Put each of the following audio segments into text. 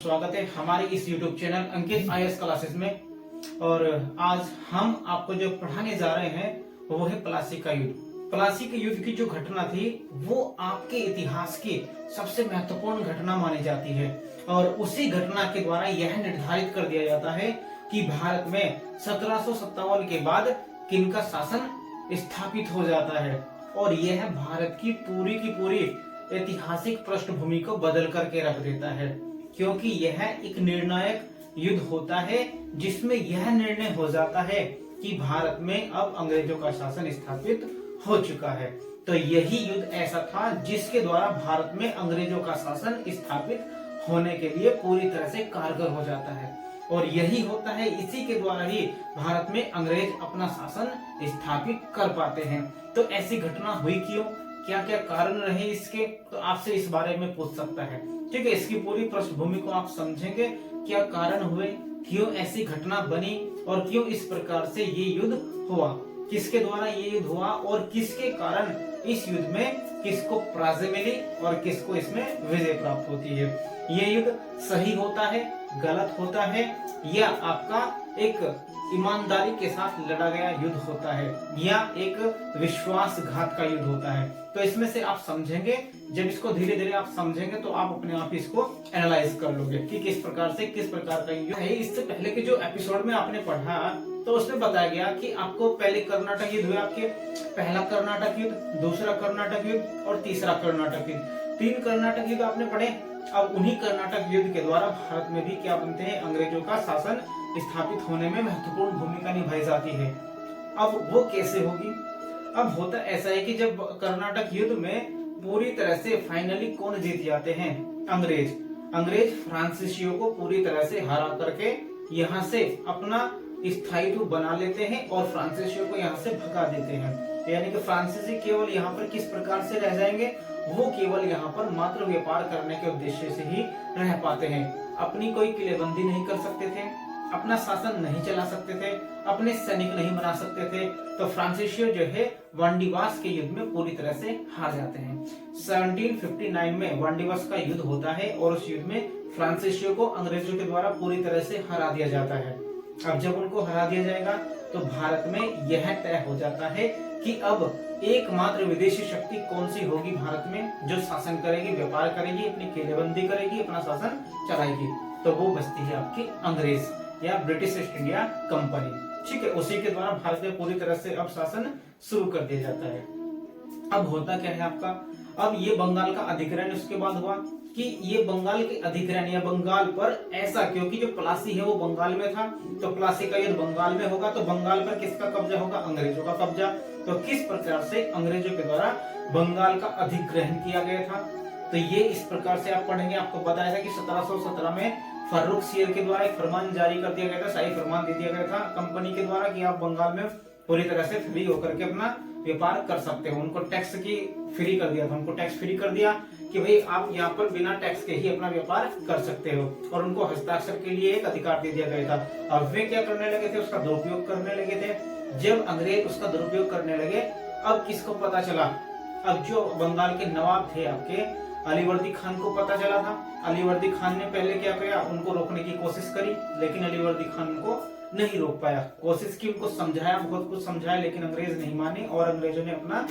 स्वागत है हमारे इस YouTube चैनल अंकित आईएएस क्लासेस में। और आज हम आपको जो पढ़ाने जा रहे हैं वो है प्लासी का युद्ध। प्लासी के युद्ध की जो घटना थी वो आपके इतिहास की सबसे महत्वपूर्ण घटना मानी जाती है और उसी घटना के द्वारा यह निर्धारित कर दिया जाता है कि भारत में 1757 के बाद किनका शासन स्थापित हो जाता है। और यह भारत की पूरी ऐतिहासिक पृष्ठभूमि को बदल करके रख देता है, क्योंकि यह एक निर्णायक युद्ध होता है जिसमें यह निर्णय हो जाता है कि भारत में अब अंग्रेजों का शासन स्थापित हो चुका है। तो यही युद्ध ऐसा था जिसके द्वारा भारत में अंग्रेजों का शासन स्थापित होने के लिए पूरी तरह से कारगर हो जाता है। और यही होता है, इसी के द्वारा ही भारत में अंग्रेज अपना शासन स्थापित कर पाते हैं। तो ऐसी घटना हुई क्यों, क्या क्या कारण रहे इसके, तो आपसे इस बारे में पूछ सकता है। ठीक है, इसकी पूरी पृष्ठभूमि को आप समझेंगे, क्या कारण हुए, क्यों ऐसी घटना बनी और क्यों इस प्रकार से ये युद्ध हुआ, किसके द्वारा ये युद्ध हुआ और किसके कारण इस युद्ध में किसको पराजय मिली और किसको इसमें विजय प्राप्त होती है। ये युद्ध सही होता है, गलत होता है, या आपका एक ईमानदारी के साथ लड़ा गया युद्ध होता है, या एक विश्वासघात का युद्ध होता है। तो इसमें से आप समझेंगे, जब इसको धीरे धीरे आप समझेंगे तो आप अपने आप इसको एनालाइज कर लोगे कि किस प्रकार का युद्ध है। इससे पहले के जो एपिसोड में आपने पढ़ा तो उसमें बताया गया कि आपको पहले कर्नाटक युद्ध हुए, आपके पहला कर्नाटक युद्ध, दूसरा कर्नाटक युद्ध और तीसरा कर्नाटक युद्ध। 3 कर्नाटक युद्ध आपने पढ़े। अब उन्हीं कर्नाटक युद्ध के द्वारा भारत में भी क्या बनते हैं, अंग्रेजों का शासन स्थापित होने में महत्वपूर्ण भूमिका निभाई जाती है। अब वो कैसे होगी? अब होता ऐसा है कि जब कर्नाटक युद्ध में पूरी तरह से फाइनली कौन जीत जाते हैं, अंग्रेज फ्रांसीसियों को पूरी तरह से हरा करके यहाँ से अपना स्थायित्व बना लेते हैं और फ्रांसीसियों को यहाँ से भगा देते हैं। यानी कि फ्रांसीसी केवल यहाँ पर किस प्रकार से रह जाएंगे, वो केवल यहाँ पर मात्र व्यापार करने के उद्देश्य से ही रह पाते हैं। अपनी कोई किलेबंदी नहीं कर सकते थे, अपना शासन नहीं चला सकते थे, अपने सैनिक नहीं बना सकते थे। तो फ्रांसीसियो जो है वांडीवास के युद्ध में पूरी तरह से हार जाते हैं। 1759 में वांडीवास का युद्ध होता है और उस युद्ध में फ्रांसीसियो को अंग्रेजों के द्वारा पूरी तरह से हरा दिया जाता है। अब जब उनको हरा दिया जाएगा तो भारत में यह तय हो जाता है कि अब एकमात्र विदेशी शक्ति कौन सी होगी भारत में जो शासन करेगी, व्यापार करेगी, अपनी किलेबंदी करेगी, अपना शासन चलाएगी। तो वो बचती है आपकी अंग्रेज या ब्रिटिश ईस्ट इंडिया कंपनी। ठीक है, उसी के द्वारा भारत में पूरी तरह से अब शासन शुरू कर दिया जाता है। अब होता क्या है आपका, अब ये बंगाल का अधिग्रहण उसके बाद हुआ कि ये बंगाल के अधिग्रहण या बंगाल पर ऐसा, क्योंकि जो प्लासी है वो बंगाल में था, तो प्लासी का युद्ध बंगाल में होगा, तो बंगाल पर किसका कब्जा होगा, अंग्रेजों का कब्जा। तो किस प्रकार से अंग्रेजों के द्वारा बंगाल का अधिग्रहण किया गया था, तो ये इस प्रकार से आप पढ़ेंगे। आपको बताया था कि 1717 में फर्रुख सियर के द्वारा एक फरमान जारी कर दिया गया था, शाही फरमान दे दिया गया था कंपनी के द्वारा कि आप बंगाल में पूरी तरह से फ्री होकर के अपना व्यापार कर सकते हो। उनको टैक्स की फ्री कर दिया था, उनको टैक्स फ्री कर दिया कि भाई आप यहाँ पर बिना टैक्स के ही अपना व्यापार कर सकते हो, और उनको हस्ताक्षर के लिए एक अधिकार दे दिया गया था। अब वे क्या करने लगे थे, उसका दुरुपयोग करने लगे थे। जब अंग्रेज उसका दुरुपयोग करने लगे, अब किसको पता चला, अब जो बंगाल के नवाब थे आपके अलीवर्दी खान को पता चला था। अलीवर्दी खान ने पहले क्या किया, उनको रोकने की कोशिश करी, लेकिन अलीवर्दी खान उनको नहीं रोक पाया। कोशिश की, उनको समझाया, बहुत कुछ समझाया, लेकिन अंग्रेज नहीं माने और अंग्रेजों ने अपना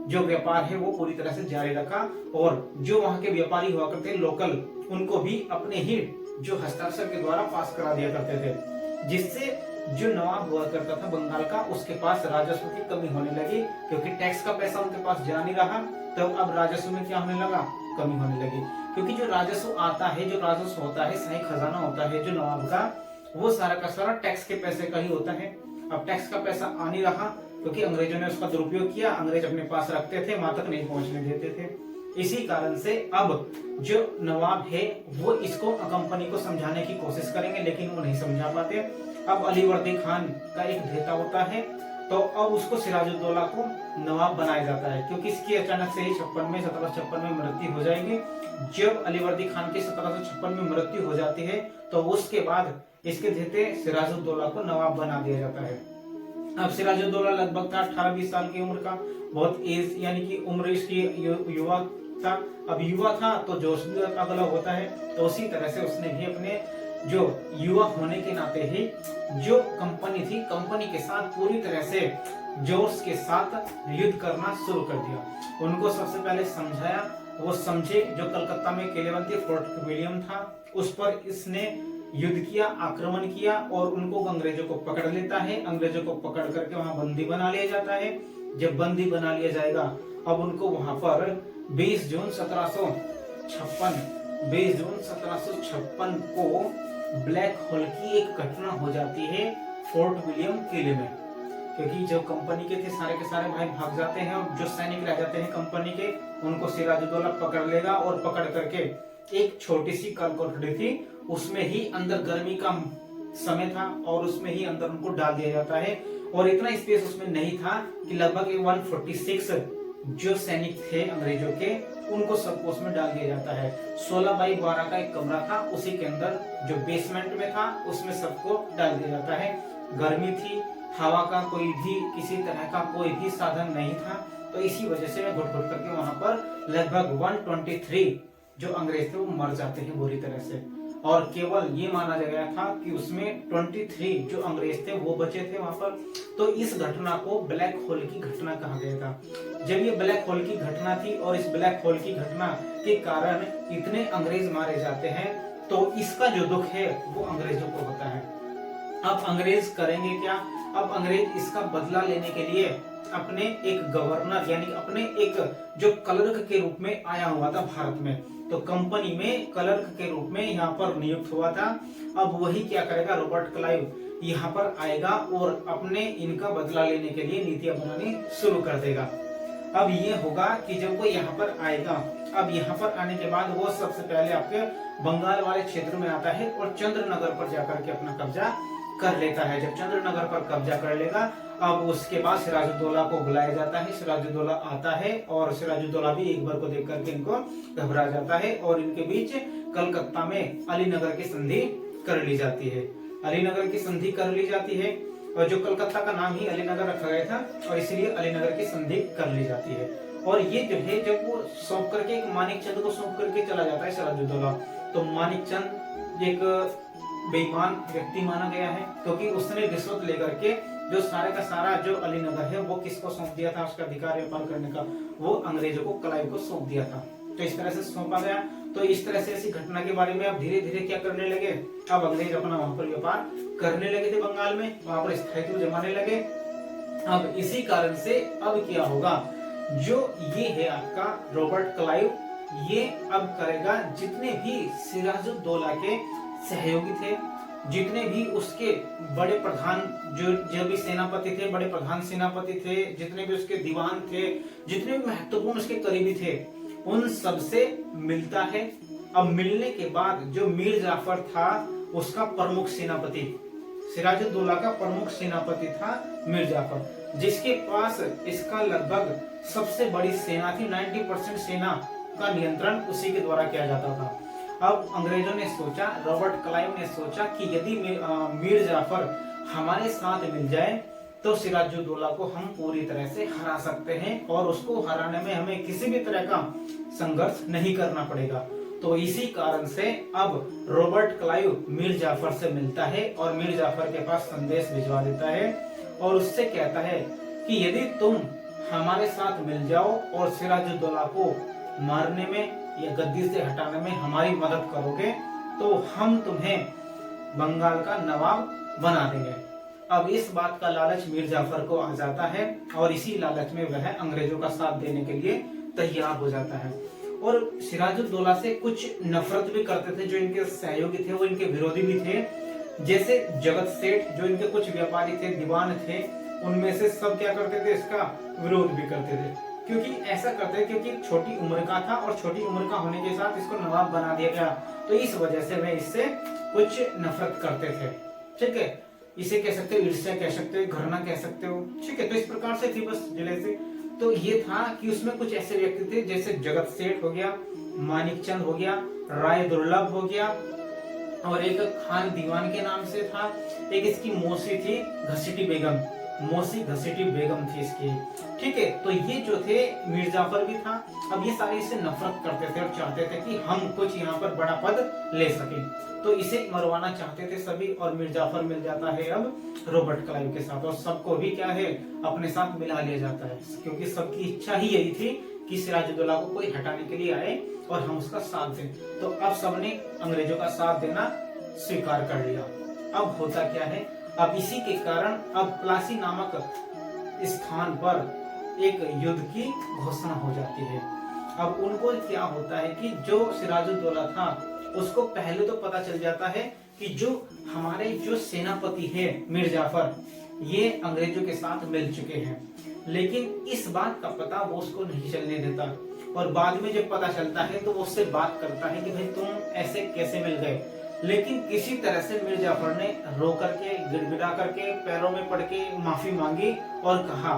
जो व्यापार है वो पूरी तरह से जारी रखा। और जो वहां के व्यापारी हुआ करते लोकल, उनको भी अपने ही जो हस्ताक्षर के द्वारा पास करा दिया करते थे, जिससे जो नवाब हुआ करता था बंगाल का, उसके पास राजस्व की कमी होने लगी, क्योंकि टैक्स का पैसा उनके पास जा नहीं रहा। तो अब राजस्व में क्या होने लगा, कमी होने लगी, क्योंकि जो राजस्व आता है, जो राजस्व होता है, शाही खजाना होता है जो नवाब का, वो सारा का सारा टैक्स के पैसे का ही होता है। अब टैक्स का पैसा आ नहीं रहा क्योंकि अंग्रेजों ने उसका दुरुपयोग किया, अंग्रेज अपने पास रखते थे, वहां तक नहीं पहुंचने देते थे। इसी कारण से अब जो नवाब है वो इसको कंपनी को समझाने की कोशिश करेंगे, लेकिन वो नहीं समझा पाते। अब अलीवर्दी खान का एक भेता होता है, तो अब उसको सिराजुद्दौला को नवाब बनाया जाता है, क्योंकि इसकी अचानक से ही 1756 में मृत्यु हो जाएगी। जब अलीवर्दी खान की 1756 में मृत्यु हो जाती है, तो उसके बाद इसके भेते सिराजुद्दौला को नवाब बना दिया जाता है। अब सिराजुद्दौला लगभग था 18-20 साल की उम्र का, बहुत एज यानी कि उम्र इसकी युवा था। अब युवा था तो जोश भी अलग होता है, तो उसी तरह से उसने भी अपने जो युवा होने के नाते ही जो कंपनी थी, कंपनी के साथ पूरी तरह से जोश के साथ युद्ध करना शुरू कर दिया। उनको सबसे पहले समझाया, वो समझे। जो कलकत्ता में किलेबंदी फोर्ट विलियम था, उस पर इसने युद्ध किया, आक्रमण किया और उनको अंग्रेजों को पकड़ लेता है। अंग्रेजों को पकड़ करके वहां बंदी बना लिया जाता है। जब बंदी बना लिया जाएगा, अब उनको वहां पर 20 जून 1756 को ब्लैक होल की एक घटना हो जाती है फोर्ट विलियम किले में, क्योंकि जो कंपनी के थे सारे के सारे भाई भाग जाते हैं और जो सैनिक रह जाते हैं कंपनी के, उनको सिराजुद्दौला पकड़ लेगा और पकड़ करके एक छोटी सी कोठरी थी, उसमें ही अंदर गर्मी का समय था और उसमें ही अंदर उनको डाल दिया जाता है। और इतना स्पेस उसमें नहीं था कि लगभग 146 जो सैनिक थे अंग्रेजों के, उनको सबको उसमें डाल दिया जाता है। 16x12 का एक कमरा था, उसी के अंदर जो बेसमेंट में था उसमें सबको डाल दिया जाता है। गर्मी थी, हवा का कोई भी किसी तरह का कोई भी साधन नहीं था, तो इसी वजह से मैं घुट घुट करके वहां पर लगभग 123 जो अंग्रेज थे वो मर जाते हैं बुरी तरह से। और केवल ये माना गया था कि उसमें 23 जो अंग्रेज थे वो बचे थे वहां पर। तो इस घटना को ब्लैक होल की घटना कहा गया था। जब ये ब्लैक होल की घटना थी और इस ब्लैक होल की घटना के कारण इतने अंग्रेज मारे जाते हैं, तो इसका जो दुख है वो अंग्रेजों को होता है। अब अंग्रेज करेंगे क्या? अब अंग्रेज इसका बदला लेने के लिए अपने एक गवर्नर यानी अपने एक जो क्लर्क के रूप में आया हुआ था भारत में, तो कंपनी में क्लर्क के रूप में यहाँ पर नियुक्त हुआ था। अब वही क्या करेगा, रॉबर्ट क्लाइव यहाँ पर आएगा और अपने इनका बदला लेने के लिए नीतियां बनानी शुरू कर देगा। अब ये होगा कि जब वो यहाँ पर आएगा, अब यहाँ पर आने के बाद वो सबसे पहले आपके बंगाल वाले क्षेत्र में आता है और चंद्रनगर पर जाकर के अपना कब्जा कर लेता है। जब चंद्रनगर पर कब्जा कर लेगा, अब उसके बाद सिराजुद्दौला को बुलाया जाता है। सिराजुद्दौला आता है और सिराजुद्दौला भी एक बार को देख करके इनको घबरा जाता है और इनके बीच कलकत्ता में अलीनगर की संधि कर ली जाती है। अलीनगर की संधि कर ली जाती है और जो कलकत्ता का नाम ही अलीनगर रखा गया था और इसलिए अलीनगर की संधि कर ली जाती है। और ये जो है जब वो सौंप करके एक मानिकचंद को सौंप करके चला जाता है सिराजुद्दौला, तो मानिकचंद एक बेईमान व्यक्ति माना गया है, क्योंकि उसने रिश्वत लेकर के जो सारे का सारा जो अलीनगर है वो किसको सौंप दिया था, उसका अधिकार व्यापार करने का, वो अंग्रेजों को, क्लाइव को सौंप दिया था। तो इस तरह से सौंपा गया। तो इस तरह से ऐसी घटना के बारे में अब धीरे धीरे क्या करने लगे, अब अंग्रेज अपना वहां पर व्यापार करने लगे थे बंगाल में, वहां पर स्थायित्व जमाने लगे। अब इसी कारण से अब क्या होगा, जो ये है आपका रॉबर्ट क्लाइव, ये अब करेगा जितने भी सिराजुद्दौला के सहयोगी थे, जितने भी उसके बड़े प्रधान जो भी सेनापति थे, बड़े प्रधान सेनापति थे, जितने भी उसके दीवान थे, जितने भी महत्वपूर्ण उसके करीबी थे, उन सबसे मिलता है। अब मिलने के बाद जो मीर जाफर था उसका प्रमुख सेनापति, सिराजुद्दौला का प्रमुख सेनापति था मीर जाफर, जिसके पास इसका लगभग सबसे बड़ी सेना थी। 90% सेना का नियंत्रण उसी के द्वारा किया जाता था। अब अंग्रेजों ने सोचा, रॉबर्ट क्लाइव ने सोचा कि यदि मीर जाफर हमारे साथ मिल जाए तो सिराजुद्दौला को हम पूरी तरह से हरा सकते हैं और उसको हराने में हमें किसी भी तरह का संघर्ष नहीं करना पड़ेगा। तो इसी कारण से अब रॉबर्ट क्लाइव मीर जाफर से मिलता है और मीर जाफर के पास संदेश भिजवा देता है और उससे कहता है कि यदि तुम हमारे साथ मिल जाओ और सिराजुद्दौला को मारने में या गद्दी से हटाने में हमारी मदद करोगे तो हम तुम्हें बंगाल का नवाब बना देंगे। अब इस बात का लालच मीर जाफर को आ जाता है और इसी लालच में वह अंग्रेजों का साथ देने के लिए तैयार हो जाता है। और सिराजुद्दौला से कुछ नफरत भी करते थे, जो इनके सहयोगी थे वो इनके विरोधी भी थे, जैसे जगत सेठ जो इनके कुछ व्यापारी थे, दीवान थे, उनमें से सब क्या करते थे, इसका विरोध भी करते थे। क्योंकि ऐसा करते क्योंकि छोटी उम्र का था और छोटी उम्र का होने के साथ इसको नवाब बना दिया गया, तो इस वजह से वे इससे कुछ नफरत करते थे। ठीक है, इसे कह सकते हो ईर्ष्या, कह सकते हो घृणा, कह सकते हो। ठीक है, तो इस प्रकार से थी बस जिले से। तो ये था कि उसमें कुछ ऐसे व्यक्ति थे जैसे जगत सेठ हो गया, मानिकचंद हो गया, राय दुर्लभ हो गया, और एक खान दीवान के नाम से था, एक इसकी मौसी थी घसीटी बेगम, मोसी घसीटी बेगम थी इसकी। ठीक है, तो ये जो थे मीर जाफर भी था। अब ये सारे इससे नफरत करते थे और चाहते थे कि हम कुछ यहाँ पर बड़ा पद ले सके, तो इसे मरवाना चाहते थे सभी। और मीर जाफर मिल जाता है अब रॉबर्ट क्लाइव के साथ, और सबको भी क्या है अपने साथ मिला लिया जाता है, क्योंकि सबकी इच्छा ही यही थी कि सिराजुद्दौला को कोई हटाने के लिए आए और हम उसका साथ दें। तो अब सबने अंग्रेजों का साथ देना स्वीकार कर लिया। अब होता क्या है, अब इसी के कारण अब प्लासी नामक स्थान पर एक युद्ध की घोषणा हो जाती है। अब उनको क्या होता है कि जो सिराजुद्दौला था उसको पहले तो पता चल जाता है कि जो हमारे जो सेनापति है मीर जाफर, ये अंग्रेजों के साथ मिल चुके हैं, लेकिन इस बात का पता वो उसको नहीं चलने देता। और बाद में जब पता चलता है तो वो उससे बात करता है कि भाई तुम ऐसे कैसे मिल गए, लेकिन किसी तरह से मीर जाफर ने रो करके गिड़गिड़ा करके पैरों में पड़ के माफी मांगी और कहा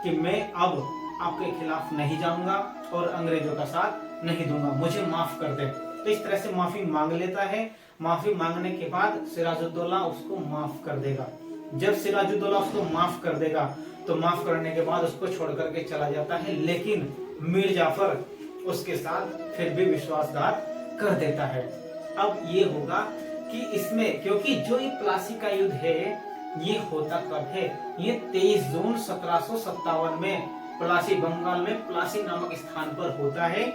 कि मैं अब आपके खिलाफ नहीं जाऊंगा और अंग्रेजों का साथ नहीं दूंगा, मुझे माफ कर दे। तो इस तरह से माफी मांग लेता है। माफी मांगने के बाद सिराजुद्दौला उसको माफ कर देगा। जब सिराजुद्दौला उसको माफ कर देगा तो माफ करने के बाद उसको छोड़ करके चला जाता है, लेकिन मीर जाफर उसके साथ फिर भी विश्वासघात कर देता है। अब ये होगा कि इसमें, क्योंकि जो ये प्लासी का युद्ध है ये होता कब है, ये 23 जून 1757 में प्लासी, बंगाल में प्लासी नामक स्थान पर होता है।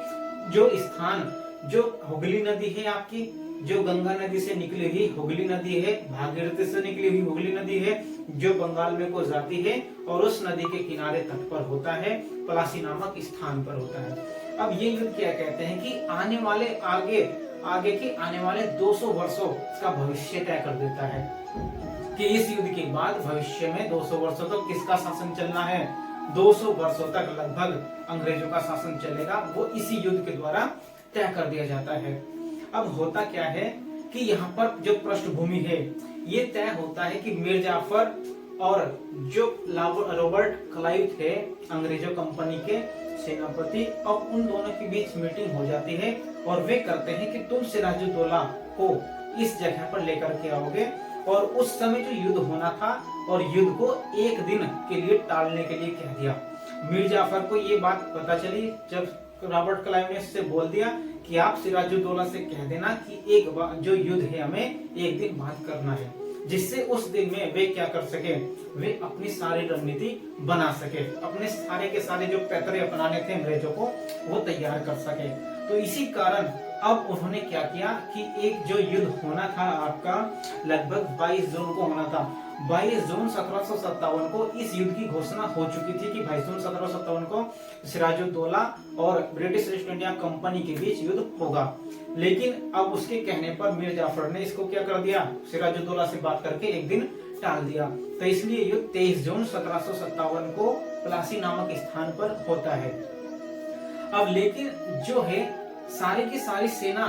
जो स्थान, जो हुगली नदी है आपकी, जो गंगा नदी से निकली हुई हुगली नदी है, भागीरथी से निकली हुई हुगली नदी है, जो बंगाल में को जाती है और उस नदी के किनारे तट पर होता है, प्लासी नामक स्थान पर होता है। अब ये युद्ध क्या कहते हैं कि आने वाले आगे के आने वाले 200 वर्षों का भविष्य तय कर देता है कि इस युद्ध के बाद भविष्य में 200 वर्षों तक किसका शासन चलना है। 200 वर्षों तक लगभग अंग्रेजों का शासन चलेगा, वो इसी युद्ध के द्वारा तय कर दिया जाता है। अब होता क्या है कि यहाँ पर जो पृष्ठभूमि है ये तय होता है कि मीर जाफर और जो रॉबर्ट क्लाइव थे अंग्रेजों कंपनी के सेनापति, अब उन दोनों के बीच मीटिंग हो जाती है और वे करते हैं कि तुम सिराजुद्दौला को इस जगह पर लेकर के आओगे। और उस समय जो युद्ध होना था और युद्ध को एक दिन के लिए टालने के लिए कह दिया। मीर जाफर को ये बात पता चली जब रॉबर्ट क्लाइव ने इससे बोल दिया कि आप सिराजुद्दौला से कह देना कि एक बार जो युद्ध है हमें एक दिन बात करना है, जिससे उस दिन में वे क्या कर सके, वे अपनी सारी रणनीति बना सके, अपने सारे के सारे जो पैतरे अपनाने थे अंग्रेजों को वो तैयार कर सके। तो इसी कारण अब उन्होंने क्या किया कि एक जो युद्ध होना था आपका लगभग 22 जून को होना था, 22 जून 1757 को इस युद्ध की घोषणा हो चुकी थी कि 22 जून 1757 को सिराजुद्दौला और ब्रिटिश ईस्ट इंडिया कंपनी के बीच युद्ध होगा। लेकिन अब उसके कहने पर मीर जाफर ने इसको क्या कर दिया, सिराजुद्दौला से बात करके एक दिन टाल दिया। तो इसलिए युद्ध 23 जून 1757 को प्लासी नामक स्थान पर होता है। अब लेकिन जो है सारी की सारी सेना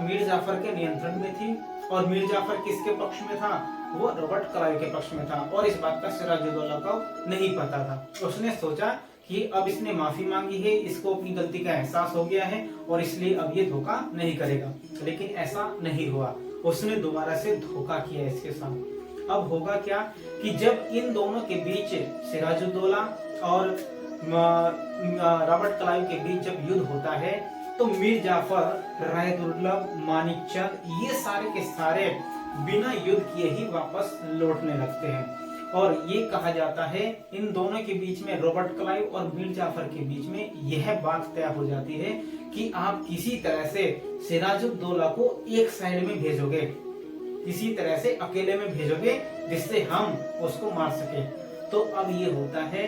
मीर जाफर के नियंत्रण में थी और मीर जाफर किसके पक्ष में था, वो रॉबर्ट क्लाइव के पक्ष में था और इस बात का सिराजुद्दौला को नहीं पता था। उसने सोचा कि अब इसने माफी मांगी है, इसको अपनी गलती का एहसास हो गया है और इसलिए अब ये धोखा नहीं करेगा, लेकिन ऐसा नहीं हुआ। उसने दोबारा से धोखा किया इसके साथ। अब होगा क्या कि जब इन दोनों के बीच सिराजुद्दौला और रॉबर्ट क्लाइव के बीच जब युद्ध होता है तो मीर जाफर, राय दुर्लभ, मानिकचंद ये सारे के सारे बिना युद्ध किए ही वापस लौटने लगते हैं। और ये कहा जाता है इन दोनों के बीच में, रॉबर्ट क्लाइव और मीर जाफर के बीच में यह बात तय हो जाती है कि आप किसी तरह से सिराजुद्दौला को एक साइड में भेजोगे, किसी तरह से अकेले में भेजोगे जिससे हम उसको मार सके। तो अब ये होता है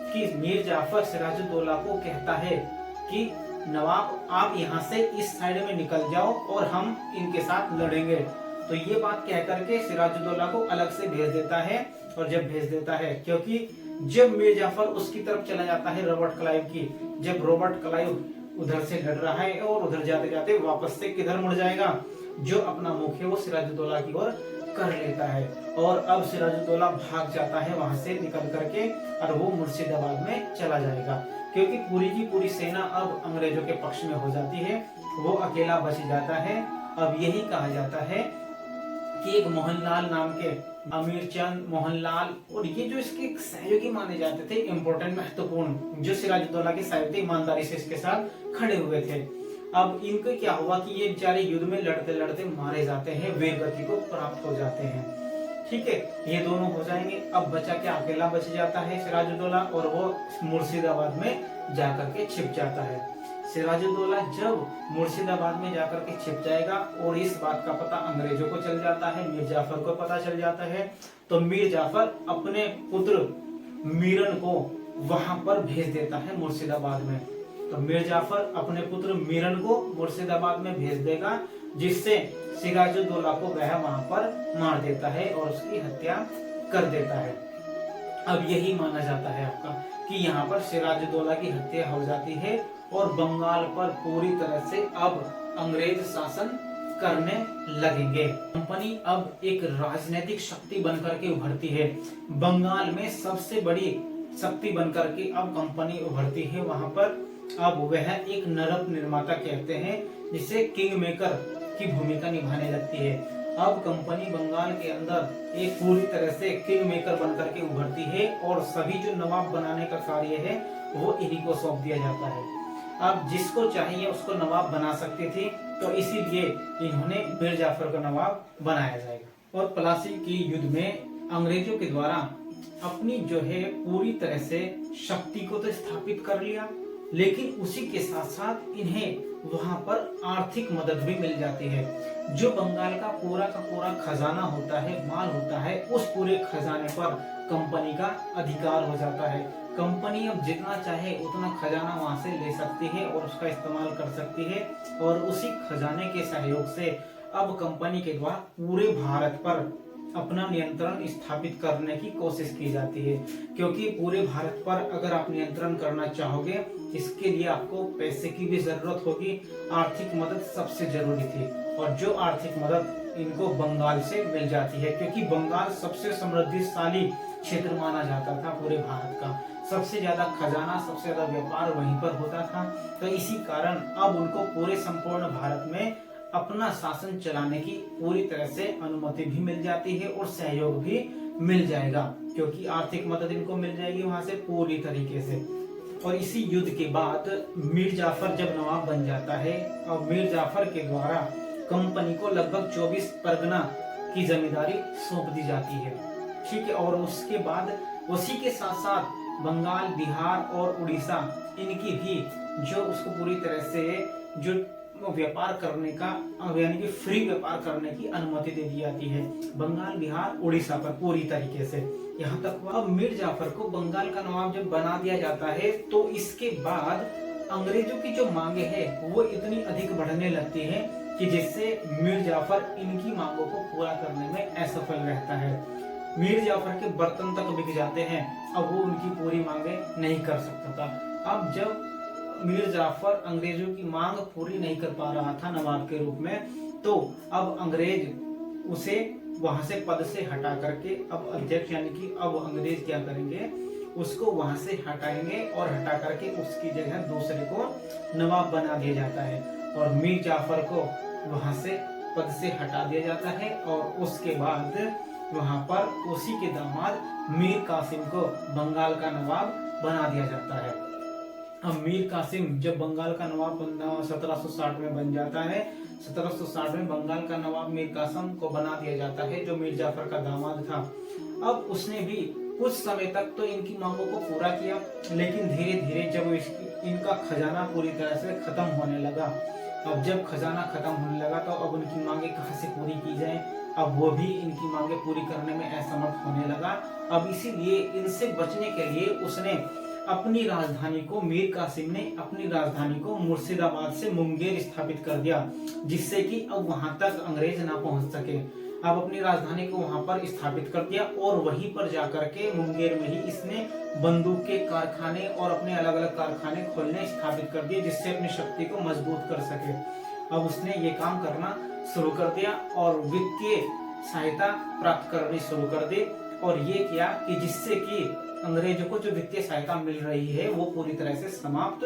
कि मीर जाफर सिराजुद्दौला को कहता है कि नवाब आप यहाँ से इस साइड में निकल जाओ और हम इनके साथ लड़ेंगे। तो ये बात कह करके सिराजुद्दौला को अलग से भेज देता है। और जब भेज देता है, क्योंकि जब मीर जाफर उसकी तरफ चला जाता है रॉबर्ट क्लाइव की, जब रॉबर्ट क्लाइव उधर से लड़ रहा है और उधर जाते जाते वापस से किधर मुड़ जाएगा, जो अपना मुख है वो सिराजुद्दौला की ओर कर लेता है। और अब सिराजुद्दौला भाग जाता है वहां से निकल करके और वो मुर्शिदाबाद में चला जाएगा, क्योंकि पूरी की पूरी सेना अब अंग्रेजों के पक्ष में हो जाती है, वो अकेला बच जाता है। अब यही कहा जाता है कि एक मोहनलाल नाम के अमीर चंद, मोहनलाल और ये जो इसके सहयोगी माने जाते थे, इम्पोर्टेंट, महत्वपूर्ण, जो सिराजुद्दौला के सहयोगी ईमानदारी से इसके साथ खड़े हुए थे। अब इनको क्या हुआ कि ये बेचारे युद्ध में लड़ते लड़ते मारे जाते हैं, वीरगति को प्राप्त हो जाते हैं। ठीक है, ये दोनों हो जाएंगे। अब बचा क्या, अकेला बच जाता है सिराजुद्दौला, और वो मुर्शिदाबाद में जाकर के छिप जाता है। सिराजुद्दौला जब मुर्शिदाबाद में जाकर के छिप जाएगा और इस बात का पता अंग्रेजों को चल जाता है, मीर जाफर को पता चल जाता है, तो मीर जाफर अपने पुत्र मीरन को वहां पर भेज देता है मुर्शिदाबाद में। तो मीर जाफर अपने पुत्र मीरन को मुर्शिदाबाद में भेज देगा, जिससे सिराजुद्दौला को वह वहां पर मार देता है और उसकी हत्या कर देता है। अब यही माना जाता है आपका कि यहाँ पर सिराजुद्दौला की हत्या हो जाती है और बंगाल पर पूरी तरह से अब अंग्रेज शासन करने लगेंगे। कंपनी अब एक राजनीतिक शक्ति बनकर के उभरती है। बंगाल में सबसे बड़ी शक्ति बनकर के अब कंपनी उभरती है। वहां पर अब वह एक नरक निर्माता कहते हैं, जिसे किंग मेकर की भूमिका निभाने लगती है। अब कंपनी बंगाल के अंदर एक पूरी तरह से किंग मेकर बनकर के उभरती है और सभी जो नवाब बनाने का कार्य है वो इन्हीं को सौंप दिया जाता है। अब जिसको चाहिए उसको नवाब बना सकती थी, तो इसीलिए इन्होंने मीर जाफर को नवाब बनाया जाएगा। और प्लासी की युद्ध में अंग्रेजों के द्वारा अपनी जो है पूरी तरह से शक्ति को तो स्थापित कर लिया, लेकिन उसी के साथ साथ इन्हें वहां पर आर्थिक मदद भी मिल जाती है। जो बंगाल का पूरा खजाना होता है, माल होता है, उस पूरे खजाने पर कंपनी का अधिकार हो जाता है। कंपनी अब जितना चाहे उतना खजाना वहां से ले सकती है और उसका इस्तेमाल कर सकती है, और उसी खजाने के सहयोग से अब कंपनी के द्वारा पूरे भारत पर अपना नियंत्रण स्थापित करने की कोशिश की जाती है। क्योंकि पूरे भारत पर अगर आप नियंत्रण करना चाहोगे, इसके लिए आपको पैसे की भी जरूरत होगी, आर्थिक मदद सबसे जरूरी थी, और जो आर्थिक मदद इनको बंगाल से मिल जाती है, क्योंकि बंगाल सबसे समृद्धिशाली क्षेत्र माना जाता था पूरे भारत का। सबसे ज्यादा खजाना, सबसे ज्यादा व्यापार वहीं पर होता था। तो इसी कारण अब उनको पूरे संपूर्ण भारत में अपना शासन चलाने की पूरी तरह से अनुमति भी मिल जाती है और सहयोग भी मिल जाएगा, क्योंकि आर्थिक मदद इनको मिल जाएगी वहां से पूरी तरीके से। और इसी युद्ध के बाद मीर जाफर जब नवाब बन जाता है, और मीर जाफर के द्वारा कंपनी को लगभग 24 परगना की जिम्मेदारी सौंप दी जाती है। ठीक है, और उसके बाद उसी के साथ साथ बंगाल, बिहार और उड़ीसा, इनकी भी जो उसको पूरी तरह से जो व्यापार करने का, यानी कि फ्री व्यापार करने की अनुमति दे दी जाती है बंगाल, बिहार, उड़ीसा पर पूरी तरीके से। यहाँ तक अब मीर जाफर को बंगाल का नवाब जब बना दिया जाता है, तो इसके बाद अंग्रेजों की जो मांगे हैं वो इतनी अधिक बढ़ने लगती है कि जिससे मीर जाफर इनकी मांगों को पूरा करने में असफल रहता है। मीर जाफर के बर्तन तक बिक जाते हैं, अब वो उनकी पूरी मांगे नहीं कर सकता था। अब जब मीर जाफर अंग्रेजों की मांग पूरी नहीं कर पा रहा था नवाब के रूप में, तो अब अंग्रेज उसे वहां से पद से हटा करके अब अध्यक्ष, यानी कि अब अंग्रेज क्या करेंगे, उसको वहां से हटाएंगे और हटा करके उसकी जगह दूसरे को नवाब बना दिया जाता है। और मीर जाफर को वहां से पद से हटा दिया जाता है और उसके बाद वहां पर उसी के दामाद मीर कासिम को बंगाल का नवाब बना दिया जाता है। अब मीर कासिम जब बंगाल का नवाब 1760 में बन जाता है, 1760 में बंगाल का नवाब मीर कासिम को बना दिया जाता है, जो मीर जाफर का दामाद था। अब उसने भी कुछ समय तक तो इनकी मांगों को पूरा किया, लेकिन धीरे धीरे जब इनका खजाना पूरी तरह से खत्म होने लगा, अब जब खजाना खत्म होने लगा तो अब उनकी मांगे कहाँ से पूरी की जाए, अब वो भी इनकी मांगे पूरी करने में असमर्थ होने लगा। अब इसीलिए इनसे बचने के लिए उसने अपनी राजधानी को, मीर कासिम ने अपनी राजधानी को मुर्शिदाबाद से मुंगेर स्थापित कर दिया, जिससे कि अब वहां तक अंग्रेज ना पहुंच सके। अब अपनी राजधानी को वहां पर स्थापित कर दिया और वहीं पर जाकर के मुंगेर में ही इसने बंदूक के कारखाने और अपने अलग अलग कारखाने खोलने स्थापित कर दिए, जिससे अपनी शक्ति को मजबूत कर सके। अब उसने ये काम करना शुरू कर दिया और वित्तीय सहायता प्राप्त करनी शुरू कर दी, और ये किया कि जिससे कि अंग्रेजों को जो वित्तीय सहायता मिल रही है वो पूरी तरह से समाप्त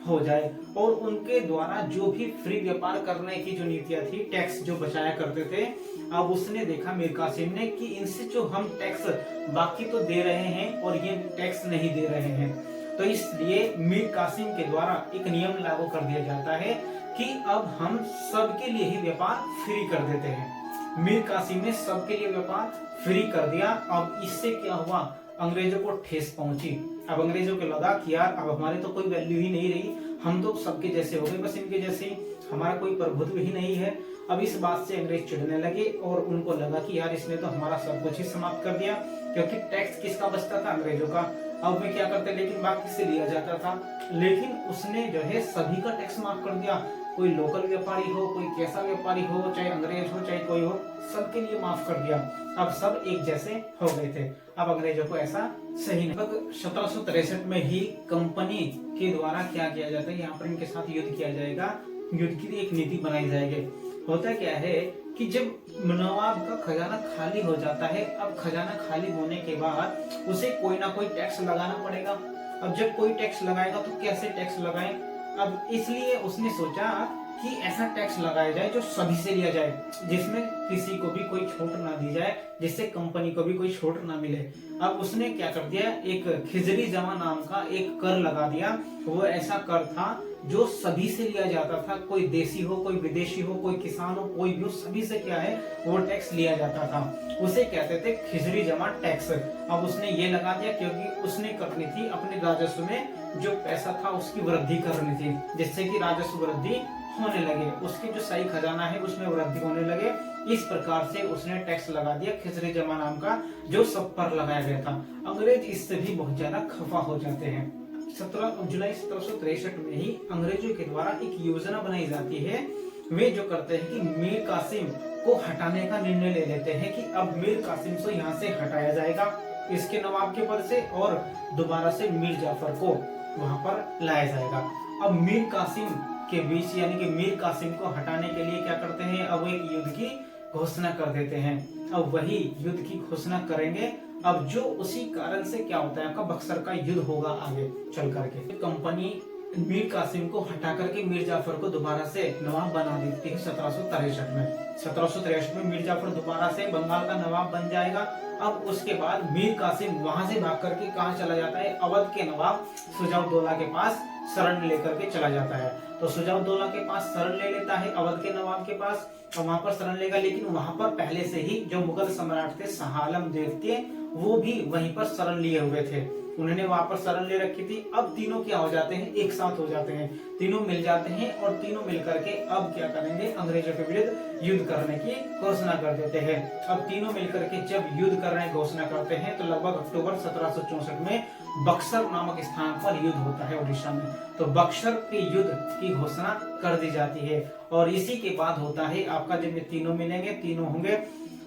हो जाए और उनके द्वारा जो भी फ्री व्यापार करने की जो नीतियां थी, टैक्स जो बचाया करते थे, अब उसने देखा मीर कासिम ने कि इनसे जो हम टैक्स बाकी तो दे रहे हैं और ये टैक्स नहीं दे रहे हैं, तो इसलिए मीर कासिम के द्वारा एक नियम लागू कर दिया जाता है कि अब हम सबके लिए ही व्यापार फ्री कर देते हैं। मीर कासिम ने सबके लिए व्यापार फ्री कर दिया। अब इससे क्या हुआ, अंग्रेजों को ठेस पहुंची। अब अंग्रेजों को लगा कि यार अब हमारे तो कोई वैल्यू ही नहीं रही, हम तो सबके जैसे हो गए, बस इनके जैसे, हमारा कोई प्रभुत्व ही नहीं है। अब इस बात से अंग्रेज चिढ़ने लगे और उनको लगा कि यार इसने तो हमारा सब कुछ ही समाप्त कर दिया, क्योंकि टैक्स किसका बचता था, अंग्रेजों का। अब वे क्या करते, लेकिन बाकी से लिया जाता था, लेकिन उसने जो है सभी का टैक्स माफ कर दिया। कोई लोकल व्यापारी हो, कोई कैसा व्यापारी हो, चाहे अंग्रेज हो चाहे कोई हो, सबके लिए माफ कर दिया। अब सब एक जैसे हो गए थे। अब अंग्रेजों को ऐसा सही नहीं। 1763 में ही कंपनी के द्वारा क्या किया जाता है, यहाँ पर इनके साथ युद्ध किया जाएगा, युद्ध की एक नीति बनाई जाएगी। होता क्या है कि जब नवाब का खजाना खाली हो जाता है, अब खजाना खाली होने के बाद उसे कोई ना कोई टैक्स लगाना पड़ेगा। अब जब कोई टैक्स लगाएगा तो कैसे टैक्स लगाए, अब इसलिए उसने सोचा कि ऐसा टैक्स लगाया जाए जो सभी से लिया जाए, जिसमें किसी को भी कोई छूट ना दी जाए, जिससे कंपनी को भी कोई छूट ना मिले। अब उसने क्या कर दिया, एक खिजरी जमा नाम का एक कर लगा दिया। वो ऐसा कर था जो सभी से लिया जाता था, कोई देसी हो, कोई विदेशी हो, कोई किसान हो, कोई भी हो, सभी से क्या है वो टैक्स लिया जाता था। उसे कहते थे खिजरी जमा टैक्स। अब उसने ये लगा दिया क्योंकि उसने करनी थी अपने राजस्व में जो पैसा था उसकी वृद्धि करनी थी, जिससे कि राजस्व वृद्धि होने लगे, उसकी जो सही खजाना है उसमें वृद्धि होने लगे। इस प्रकार से उसने टैक्स लगा दिया खिजरी जमा नाम का, जो सब पर लगाया गया था। अंग्रेज इससे भी बहुत ज्यादा खफा हो जाते हैं। 17 जुलाई 1763 में ही अंग्रेजों के द्वारा एक योजना बनाई जाती है। वे जो करते हैं कि मीर कासिम को हटाने का निर्णय ले लेते हैं कि अब मीर कासिम को यहाँ से हटाया जाएगा इसके नवाब के पद से, और दोबारा से मीर जाफर को वहां पर लाया जाएगा। अब मीर कासिम के बीच यानी कि मीर कासिम को हटाने के लिए क्या करते हैं, अब एक युद्ध की घोषणा कर देते हैं। अब वही युद्ध की घोषणा करेंगे। अब जो उसी कारण से क्या होता है, आपका बक्सर का युद्ध होगा आगे चल करके। कंपनी मीर कासिम को हटा करके मीर जाफर को दोबारा से नवाब बना देती है 1763 में। 1763 में मीर जाफर दोबारा से बंगाल का नवाब बन जाएगा। अब उसके बाद मीर कासिम वहां से भाग करके कहाँ चला जाता है, अवध के नवाब सुजाउद्दौला के पास शरण लेकर के चला जाता है। तो सुजाउद्दौला के पास शरण ले लेता है, अवध के नवाब के पास, और वहां पर शरण लेगा। लेकिन वहां पर पहले से ही जो मुगल सम्राट थे शाह आलम देवते, वो भी वहीं पर शरण लिए हुए थे, उन्होंने वहां पर शरण ले रखी थी। अब तीनों क्या हो जाते हैं, एक साथ हो जाते हैं, तीनों मिल जाते हैं और तीनों मिलकर के अब क्या करेंगे, अंग्रेजों के विरुद्ध युद्ध करने की घोषणा कर देते हैं। अब तीनों मिलकर के जब युद्ध करने की घोषणा करते हैं तो लगभग अक्टूबर 1764 में बक्सर नामक स्थान पर युद्ध होता है उड़ीसा में। तो बक्सर के युद्ध की घोषणा कर दी जाती है। और इसी के बाद होता है आपका, जब ये तीनों मिलेंगे, तीनों होंगे,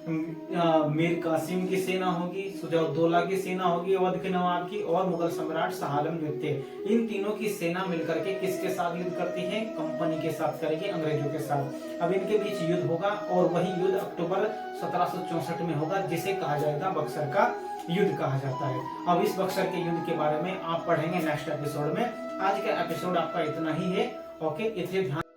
मीर कासिम की सेना होगी, सुजाउद्दौला की सेना होगी अवध के नवाब की, और मुगल सम्राट शाह आलम द्वितीय। इन तीनों की सेना मिलकर के किसके साथ युद्ध करती है, कंपनी के साथ करेगी, अंग्रेजों के साथ। अब इनके बीच युद्ध होगा और वही युद्ध अक्टूबर 1764 में होगा, जिसे कहा जाएगा बक्सर का युद्ध कहा जाता है। अब इस बक्सर के युद्ध के बारे में आप पढ़ेंगे नेक्स्ट एपिसोड में। आज का एपिसोड आपका इतना ही है। ओके, इतने ध्यान